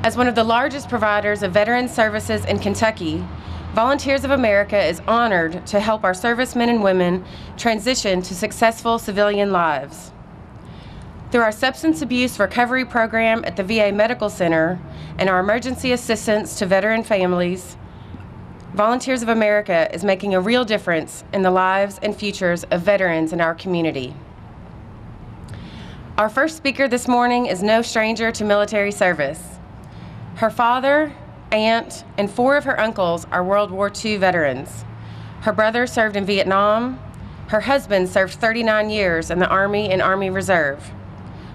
As one of the largest providers of veteran services in Kentucky, Volunteers of America is honored to help our servicemen and women transition to successful civilian lives. Through our substance abuse recovery program at the VA Medical Center and our emergency assistance to veteran families, Volunteers of America is making a real difference in the lives and futures of veterans in our community. Our first speaker this morning is no stranger to military service. Her father, aunt, and 4 of her uncles are World War II veterans. Her brother served in Vietnam. Her husband served 39 years in the Army and Army Reserve.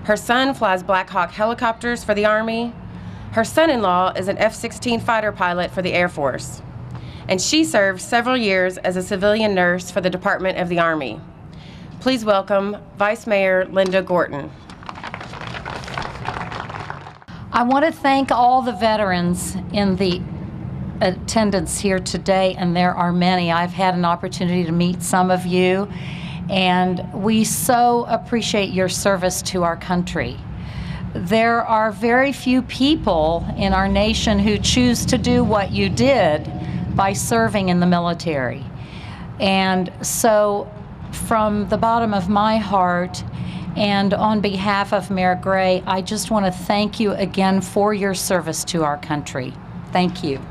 Her son flies Black Hawk helicopters for the Army. Her son-in-law is an F-16 fighter pilot for the Air Force. And she served several years as a civilian nurse for the Department of the Army. Please welcome Vice Mayor Linda Gorton. I want to thank all the veterans in the attendance here today, and there are many. I've had an opportunity to meet some of you, and we so appreciate your service to our country. There are very few people in our nation who choose to do what you did by serving in the military. And so, from the bottom of my heart, and on behalf of Mayor Gray, I just want to thank you again for your service to our country. Thank you.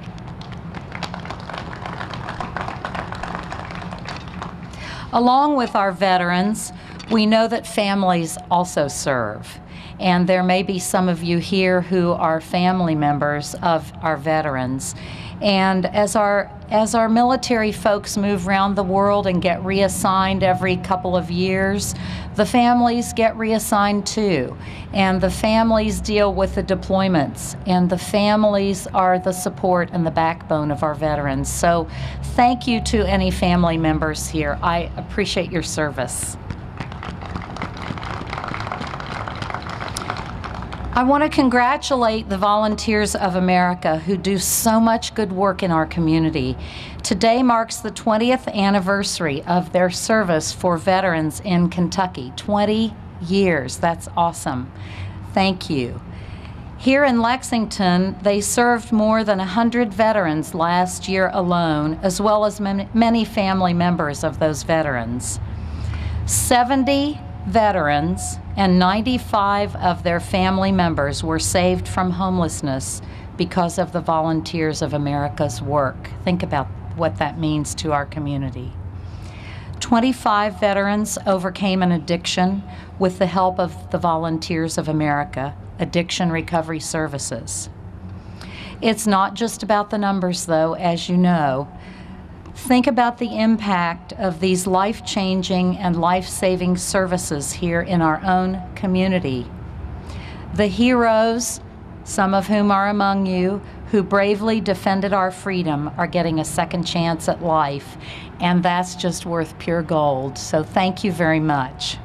Along with our veterans, we know that families also serve. And there may be some of you here who are family members of our veterans. And as our military folks move around the world and get reassigned every couple of years, the families get reassigned too. And the families deal with the deployments, and the families are the support and the backbone of our veterans. So thank you to any family members here. I appreciate your service. I want to congratulate the Volunteers of America who do so much good work in our community. Today marks the 20th anniversary of their service for veterans in Kentucky. 20 years, that's awesome. Thank you. Here in Lexington, they served more than 100 veterans last year alone, as well as many family members of those veterans. 70 veterans and 95 of their family members were saved from homelessness because of the Volunteers of America's work. Think about what that means to our community. 25 veterans overcame an addiction with the help of the Volunteers of America, Addiction Recovery Services. It's not just about the numbers, though, as you know. Think about the impact of these life-changing and life-saving services here in our own community. The heroes, some of whom are among you, who bravely defended our freedom are getting a second chance at life, and that's just worth pure gold. So thank you very much.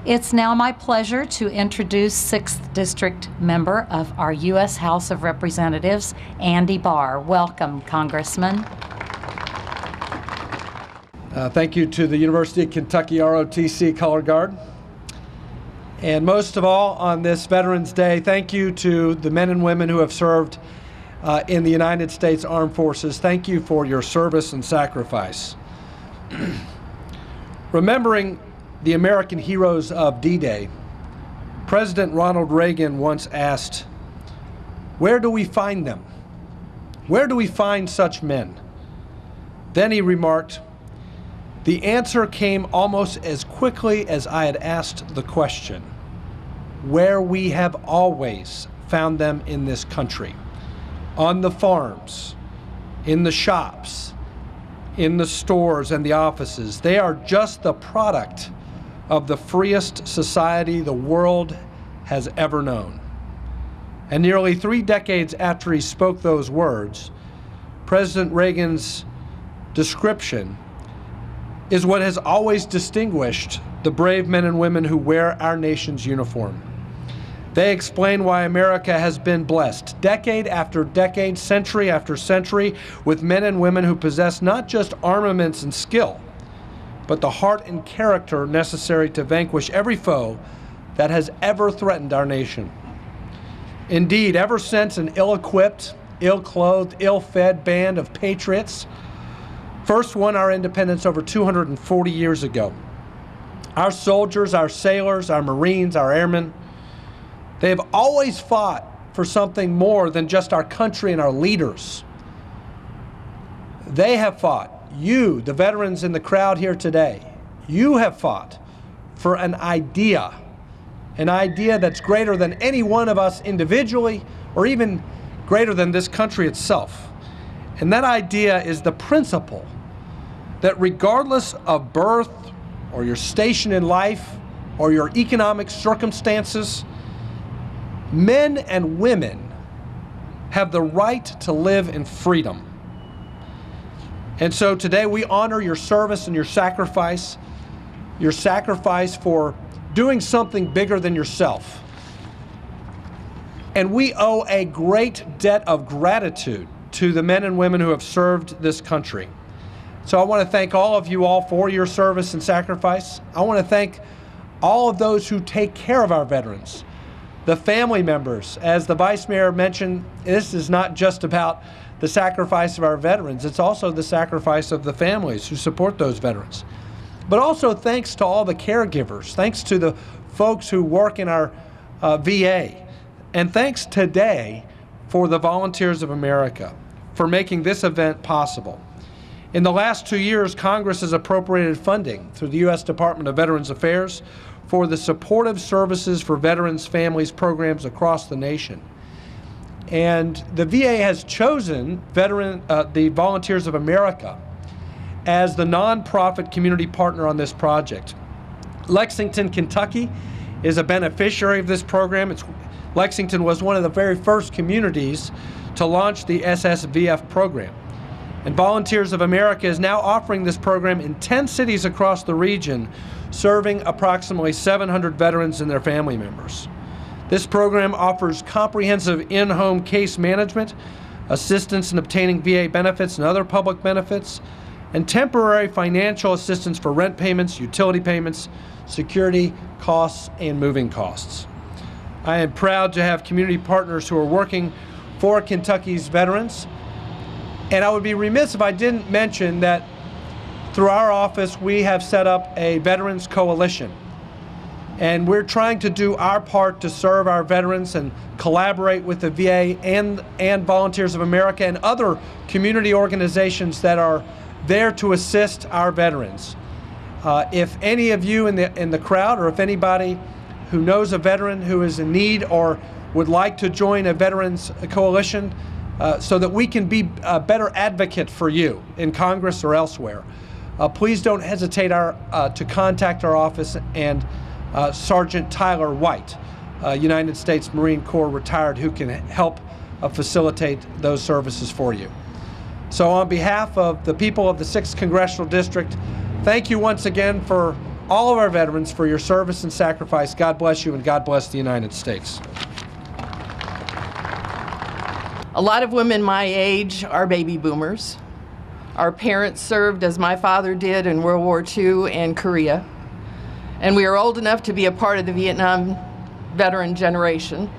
It's now my pleasure to introduce 6th District member of our U.S. House of Representatives, Andy Barr. Welcome, Congressman. Thank you to the University of Kentucky ROTC Color Guard. And most of all, on this Veterans Day, thank you to the men and women who have served in the United States Armed Forces. Thank you for your service and sacrifice. Remembering the American heroes of D-Day, President Ronald Reagan once asked, "Where do we find them? Where do we find such men?" Then he remarked, "The answer came almost as quickly as I had asked the question, where we have always found them in this country, on the farms, in the shops, in the stores and the offices. They are just the product of the freest society the world has ever known." And nearly 3 decades after he spoke those words, President Reagan's description is what has always distinguished the brave men and women who wear our nation's uniform. They explain why America has been blessed, decade after decade, century after century, with men and women who possess not just armaments and skill, but the heart and character necessary to vanquish every foe that has ever threatened our nation. Indeed, ever since an ill-equipped, ill-clothed, ill-fed band of patriots first won our independence over 240 years ago, our soldiers, our sailors, our Marines, our airmen, they have always fought for something more than just our country and our leaders. They have fought. You, the veterans in the crowd here today, you have fought for an idea that's greater than any one of us individually, or even greater than this country itself. And that idea is the principle that regardless of birth or your station in life or your economic circumstances, men and women have the right to live in freedom. And so today we honor your service and your sacrifice for doing something bigger than yourself. And we owe a great debt of gratitude to the men and women who have served this country. So I want to thank all of you all for your service and sacrifice. I want to thank all of those who take care of our veterans, the family members. As the Vice Mayor mentioned, this is not just about the sacrifice of our veterans, it's also the sacrifice of the families who support those veterans. But also thanks to all the caregivers, thanks to the folks who work in our VA, and thanks today for the Volunteers of America for making this event possible. In the last 2 years, Congress has appropriated funding through the U.S. Department of Veterans Affairs for the supportive services for veterans' families programs across the nation. And the VA has chosen the Volunteers of America as the nonprofit community partner on this project. Lexington, Kentucky is a beneficiary of this program. Lexington was one of the very first communities to launch the SSVF program. And Volunteers of America is now offering this program in 10 cities across the region, serving approximately 700 veterans and their family members. This program offers comprehensive in-home case management, assistance in obtaining VA benefits and other public benefits, and temporary financial assistance for rent payments, utility payments, security costs, and moving costs. I am proud to have community partners who are working for Kentucky's veterans. And I would be remiss if I didn't mention that through our office, we have set up a Veterans Coalition. And we're trying to do our part to serve our veterans and collaborate with the VA and Volunteers of America and other community organizations that are there to assist our veterans. If any of you in the crowd, or if anybody who knows a veteran who is in need or would like to join a Veterans Coalition so that we can be a better advocate for you in Congress or elsewhere, please don't hesitate to contact our office and Sergeant Tyler White. United States Marine Corps retired who can help facilitate those services for you. So on behalf of the people of the 6th Congressional District, thank you once again for all of our veterans for your service and sacrifice. God bless you, and God bless the United States. A lot of women my age are baby boomers. Our parents served, as my father did, in World War II and Korea. And we are old enough to be a part of the Vietnam veteran generation.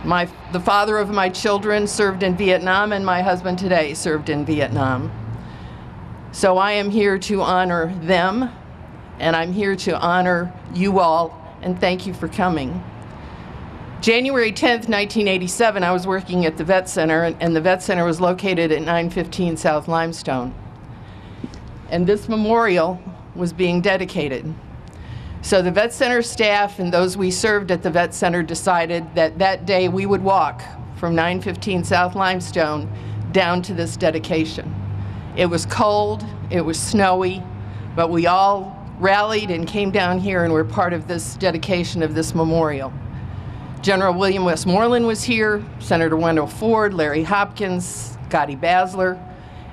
The father of my children served in Vietnam, and my husband today served in Vietnam. So I am here to honor them, and I'm here to honor you all, and thank you for coming. January 10th, 1987, I was working at the Vet Center, and the Vet Center was located at 915 South Limestone. And this memorial was being dedicated. So the Vet Center staff and those we served at the Vet Center decided that that day we would walk from 915 South Limestone down to this dedication. It was cold, it was snowy, but we all rallied and came down here and were part of this dedication of this memorial. General William Westmoreland was here, Senator Wendell Ford, Larry Hopkins, Scotty Basler,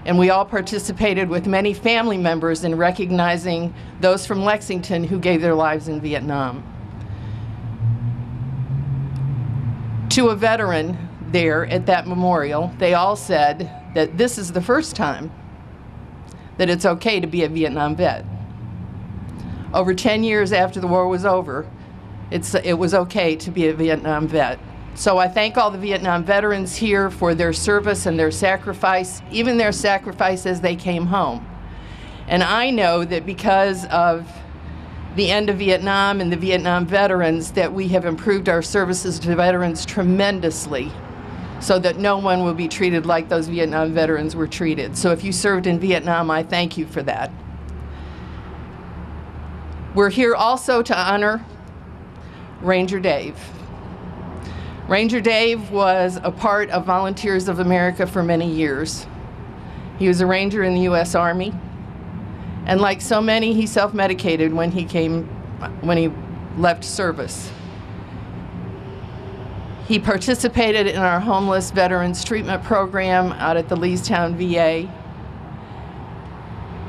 and we all participated with many family members in recognizing those from Lexington who gave their lives in Vietnam. To a veteran there at that memorial, they all said that this is the first time that it's okay to be a Vietnam vet. Over 10 years after the war was over, it was okay to be a Vietnam vet. So I thank all the Vietnam veterans here for their service and their sacrifice, even their sacrifice as they came home. And I know that because of the end of Vietnam and the Vietnam veterans, that we have improved our services to veterans tremendously so that no one will be treated like those Vietnam veterans were treated. So if you served in Vietnam, I thank you for that. We're here also to honor Ranger Dave. Ranger Dave was a part of Volunteers of America for many years. He was a ranger in the U.S. Army, and like so many, he self-medicated when he left service. He participated in our homeless veterans treatment program out at the Leestown VA,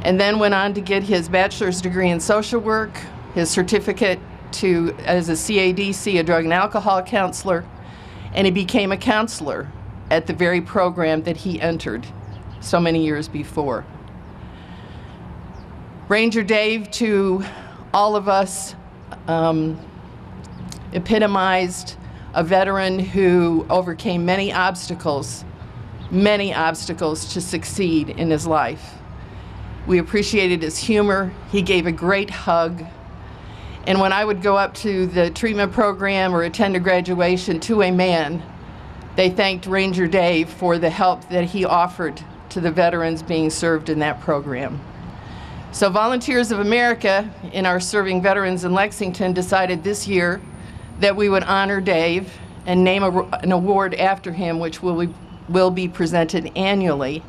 and then went on to get his bachelor's degree in social work, his certificate as a CADC, a drug and alcohol counselor, and he became a counselor at the very program that he entered so many years before. Ranger Dave, to all of us, epitomized a veteran who overcame many obstacles to succeed in his life. We appreciated his humor. He gave a great hug. And when I would go up to the treatment program or attend a graduation to a man, they thanked Ranger Dave for the help that he offered to the veterans being served in that program. So Volunteers of America, in our serving veterans in Lexington, decided this year that we would honor Dave and name an award after him, which will be presented annually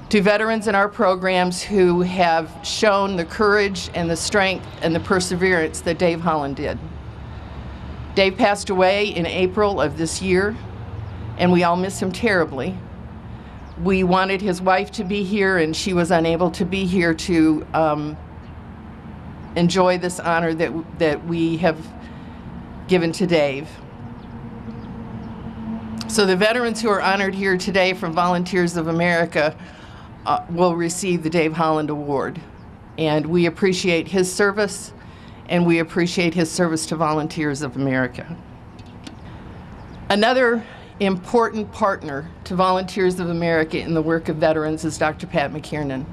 to veterans in our programs who have shown the courage and the strength and the perseverance that Dave Holland did. Dave passed away in April of this year, and we all miss him terribly. We wanted his wife to be here, and she was unable to be here to enjoy this honor that we have given to Dave. So the veterans who are honored here today from Volunteers of America will receive the Dave Holland Award. And we appreciate his service, and we appreciate his service to Volunteers of America. Another important partner to Volunteers of America in the work of veterans is Dr. Pat McKiernan.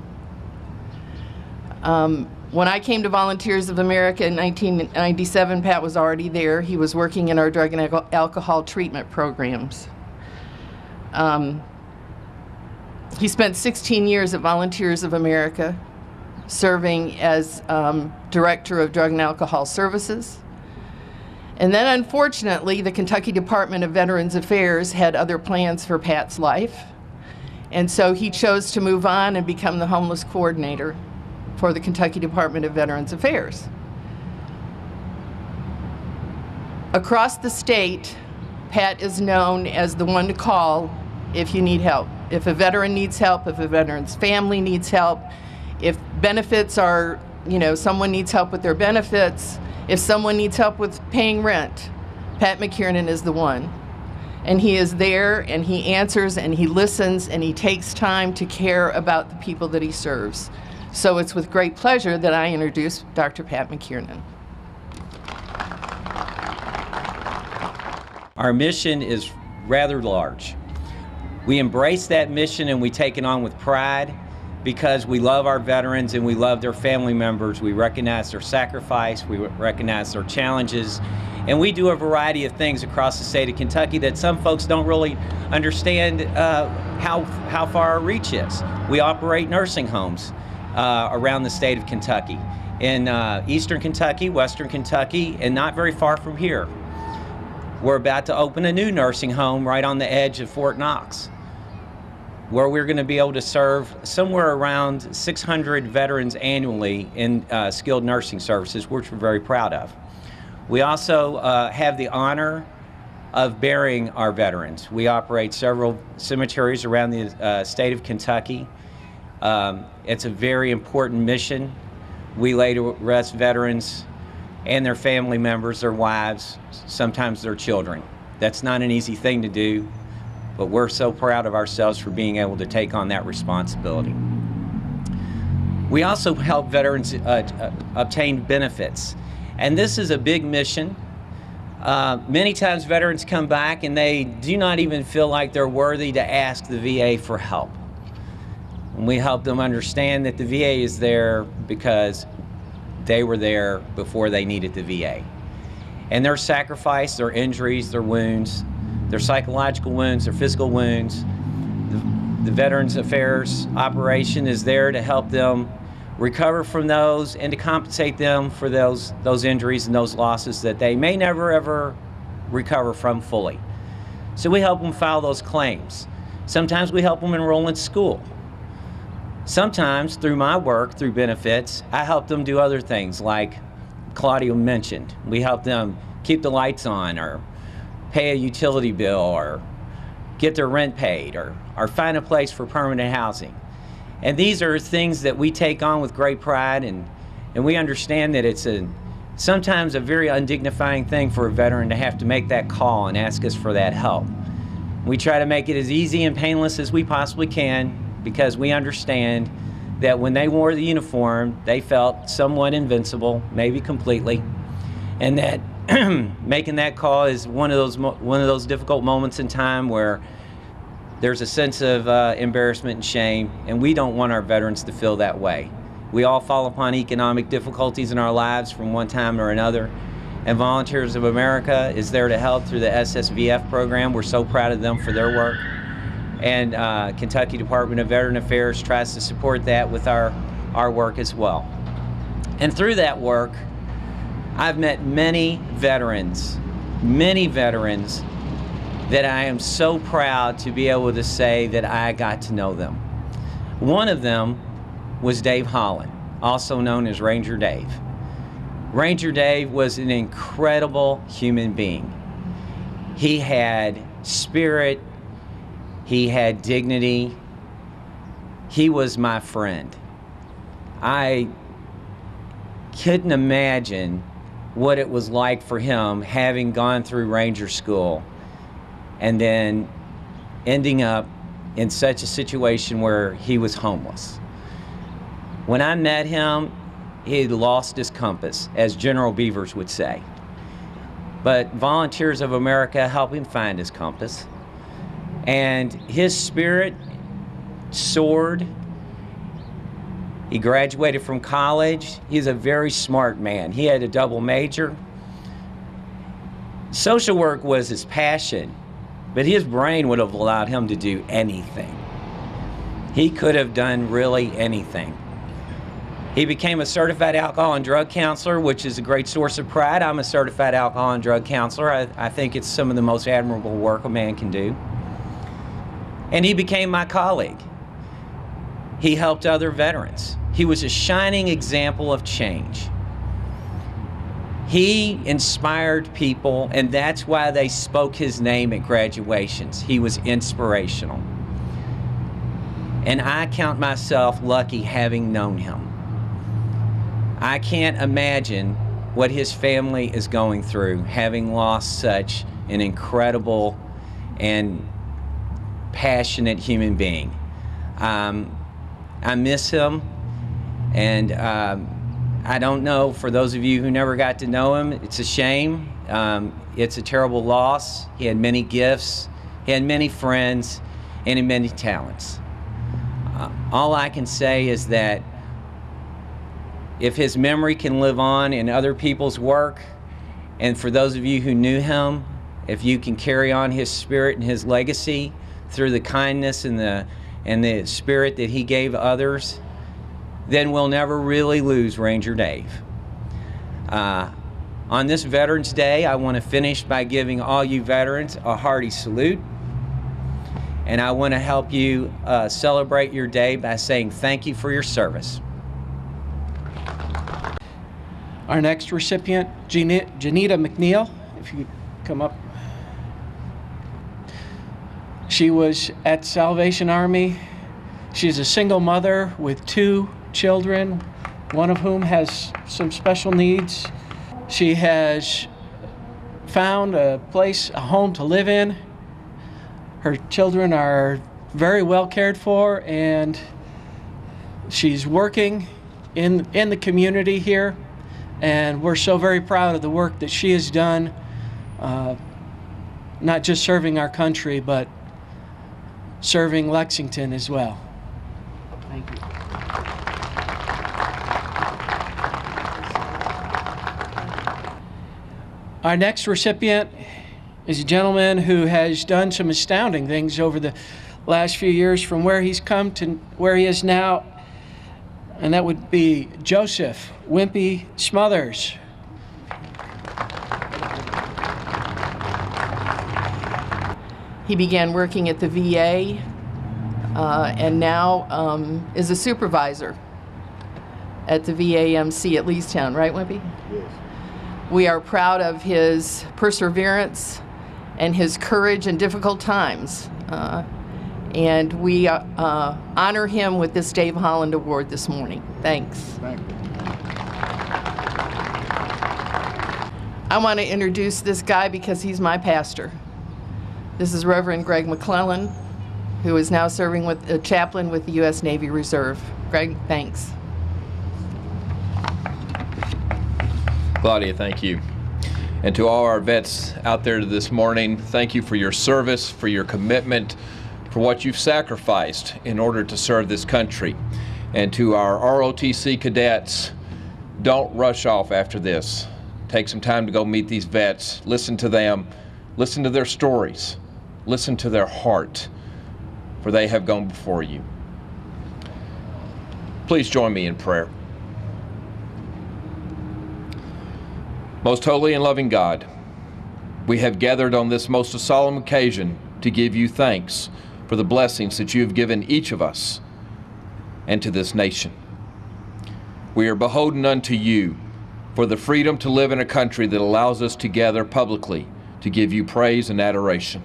When I came to Volunteers of America in 1997, Pat was already there. He was working in our drug and alcohol treatment programs. He spent 16 years at Volunteers of America, serving as Director of Drug and Alcohol Services. And then, unfortunately, the Kentucky Department of Veterans Affairs had other plans for Pat's life. And so he chose to move on and become the homeless coordinator for the Kentucky Department of Veterans Affairs. Across the state, Pat is known as the one to call if you need help. If a veteran needs help, if a veteran's family needs help, if benefits are, someone needs help with their benefits, if someone needs help with paying rent, Pat McKiernan is the one. And he is there, and he answers, and he listens, and he takes time to care about the people that he serves. So it's with great pleasure that I introduce Dr. Pat McKiernan. Our mission is rather large. We embrace that mission and we take it on with pride because we love our veterans and we love their family members. We recognize their sacrifice, we recognize their challenges, and we do a variety of things across the state of Kentucky that some folks don't really understand how far our reach is. We operate nursing homes around the state of Kentucky, in eastern Kentucky, western Kentucky, and not very far from here. We're about to open a new nursing home right on the edge of Fort Knox, where we're going to be able to serve somewhere around 600 veterans annually in skilled nursing services, which we're very proud of. We also have the honor of burying our veterans. We operate several cemeteries around the state of Kentucky. It's a very important mission. We lay to rest veterans and their family members, their wives, sometimes their children. That's not an easy thing to do, but we're so proud of ourselves for being able to take on that responsibility. We also help veterans obtain benefits, and this is a big mission. Many times veterans come back and they do not even feel like they're worthy to ask the VA for help. And we help them understand that the VA is there because they were there before they needed the VA. And their sacrifice, their injuries, their wounds, their psychological wounds, their physical wounds, the Veterans Affairs operation is there to help them recover from those and to compensate them for those injuries and those losses that they may never ever recover from fully. So we help them file those claims. Sometimes we help them enroll in school. Sometimes through my work, through benefits, I help them do other things like Claudia mentioned. We help them keep the lights on or pay a utility bill or get their rent paid or find a place for permanent housing. And these are things that we take on with great pride, and we understand that it's sometimes a very undignifying thing for a veteran to have to make that call and ask us for that help. We try to make it as easy and painless as we possibly can, because we understand that when they wore the uniform, they felt somewhat invincible, maybe completely, and that making that call is one of those difficult moments in time where there's a sense of embarrassment and shame, and we don't want our veterans to feel that way. We all fall upon economic difficulties in our lives from one time or another, and Volunteers of America is there to help through the SSVF program. We're so proud of them for their work. And Kentucky Department of Veteran Affairs tries to support that with our work as well. And through that work, I've met many veterans that I am so proud to be able to say that I got to know them. One of them was Dave Holland, also known as Ranger Dave. Ranger Dave was an incredible human being. He had spirit, he had dignity, he was my friend. I couldn't imagine what it was like for him having gone through Ranger School and then ending up in such a situation where he was homeless. When I met him, he had lost his compass, as General Beavers would say. But Volunteers of America helped him find his compass. And his spirit soared. He graduated from college. He's a very smart man. He had a double major. Social work was his passion, but his brain would have allowed him to do anything. He could have done really anything. He became a certified alcohol and drug counselor, which is a great source of pride. I'm a certified alcohol and drug counselor. I think it's some of the most admirable work a man can do. And he became my colleague. He helped other veterans. He was a shining example of change. He inspired people, and that's why they spoke his name at graduations. He was inspirational. And I count myself lucky having known him. I can't imagine what his family is going through, having lost such an incredible and passionate human being. I miss him, and I don't know, for those of you who never got to know him, it's a shame. It's a terrible loss. He had many gifts, he had many friends, and he had many talents. All I can say is that if his memory can live on in other people's work, and for those of you who knew him, if you can carry on his spirit and his legacy through the kindness and the spirit that he gave others, then we'll never really lose Ranger Dave. On this Veterans Day, I want to finish by giving all you veterans a hearty salute. And I want to help you celebrate your day by saying thank you for your service. Our next recipient, Janita McNeil, if you come up. She was at Salvation Army. She's a single mother with 2 children, one of whom has some special needs. She has found a place, a home to live in. Her children are very well cared for, and she's working in the community here. And we're so very proud of the work that she has done, not just serving our country, but serving Lexington as well. Thank you. Our next recipient is a gentleman who has done some astounding things over the last few years, from where he's come to where he is now, and that would be Joseph Wimpy Smothers. He began working at the VA and now is a supervisor at the VAMC at Leestown, right, Wimpy? Yes. We are proud of his perseverance and his courage in difficult times. And we honor him with this Dave Holland Award this morning. Thanks. Thank you. I want to introduce this guy because he's my pastor. This is Reverend Greg McClellan, who is now serving with a chaplain with the U.S. Navy Reserve. Greg, thanks. Claudia, thank you. And to all our vets out there this morning, thank you for your service, for your commitment, for what you've sacrificed in order to serve this country. And to our ROTC cadets, don't rush off after this. Take some time to go meet these vets, listen to them, listen to their stories, listen to their heart, for they have gone before you. Please join me in prayer. Most holy and loving God, we have gathered on this most solemn occasion to give you thanks for the blessings that you have given each of us and to this nation. We are beholden unto you for the freedom to live in a country that allows us to gather publicly to give you praise and adoration.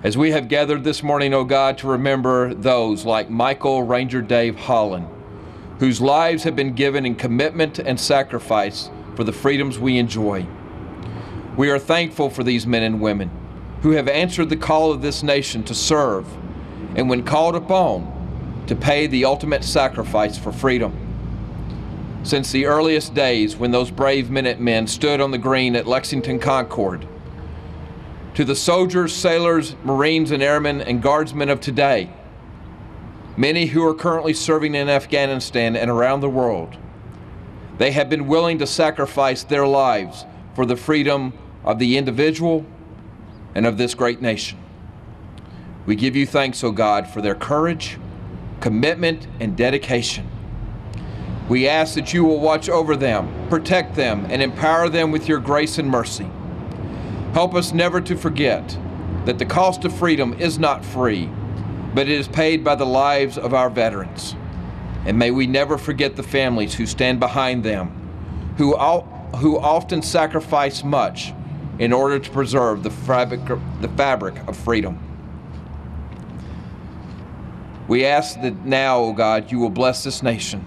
As we have gathered this morning, O God, to remember those like Michael Ranger Dave Holland, whose lives have been given in commitment and sacrifice for the freedoms we enjoy. We are thankful for these men and women who have answered the call of this nation to serve, and when called upon, to pay the ultimate sacrifice for freedom. Since the earliest days when those brave Minutemen stood on the green at Lexington Concord, to the soldiers, sailors, Marines, and airmen and guardsmen of today, many who are currently serving in Afghanistan and around the world, they have been willing to sacrifice their lives for the freedom of the individual and of this great nation. We give you thanks, O God, for their courage, commitment, and dedication. We ask that you will watch over them, protect them, and empower them with your grace and mercy. Help us never to forget that the cost of freedom is not free, but it is paid by the lives of our veterans. And may we never forget the families who stand behind them, who who often sacrifice much in order to preserve the fabric of freedom. We ask that now, O God, you will bless this nation.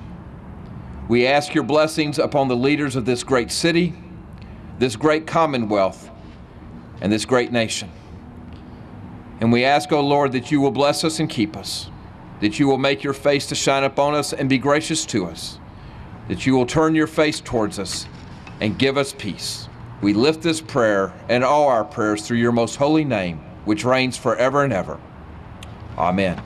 We ask your blessings upon the leaders of this great city, this great commonwealth, and this great nation. And we ask, O Lord, that you will bless us and keep us, that you will make your face to shine upon us and be gracious to us, that you will turn your face towards us and give us peace. We lift this prayer and all our prayers through your most holy name, which reigns forever and ever. Amen.